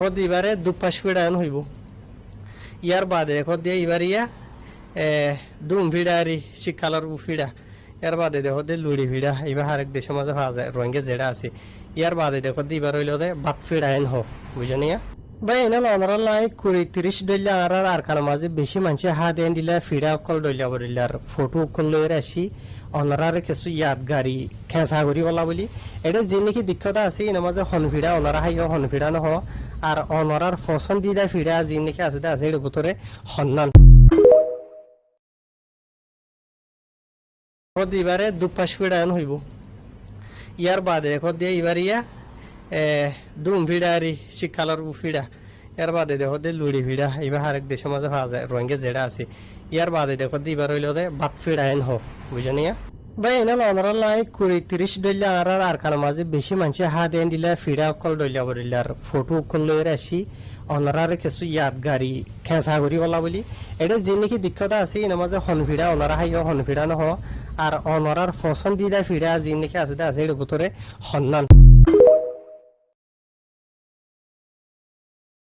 এবারে দুপাশ ফিডায়ন হইব ইয়ার বাদে দেখো দিয়ে এবার ইয়া দুম ফিডা আর শীতকালের ফিডা ইয়ার বাদে দেখো দিয়ে লুড়ি ফিডা এবার আরেক দেশের মাঝে পাওয়া যায় রোহিঙ্গা যেটা আছে ইয়ার বাদে দেখো দিয়ে এবার হইল দে বাত ফিডায়ন হোক বুঝনি ভাই এনে আমরা লাই 20-30 ডইলা আর কার মাঝে বেশি মানুষে হাত দেন দিলা ফিডা কল ডইলা বলিলার ফটো কল লই আসি অনারার কিছু ইয়াদগারি খেঁচা করি বলা বলি এটা যে নাকি দীক্ষতা আছে এর মাঝে হনফিডা অনারা হাই হনফিডা নহ আর অনারার ফসন দি দেয় ফিডা যে নাকি আছে এর ভিতরে সন্ধান এবারে দুপাশ ফিডায়ন হইব ইয়ার বাদে দেখো দিয়ে এবার ইয়া দুম ফিডা আর শীতকালের ফিডা ইয়ার বাদে দেখো দিয়ে লুড়ি ফিডা এবার আরেক দেশের মাঝে পাওয়া যায় রোহিঙ্গা যেটা আছে ইয়ার বাদে দেখো দিয়ে এবার হইল দে বাত ফিডায়ন হোক বুঝনি ভাই এনে আমরা লাই 20-30 ডইলা আর কার মাঝে বেশি মানুষে হাত দেন দিলা ফিডা কল ডইলা বলিলার ফটো কল লই আসি অনারার কিছু ইয়াদগারি খেঁচা করি বলা বলি এটা যে নাকি দীক্ষতা আছে এর মাঝে হনফিডা অনারা হাই হনফিডা নহ আর অনারার ফসন দি দেয় ফিডা যে নাকি আছে এর ভিতরে সন্ধান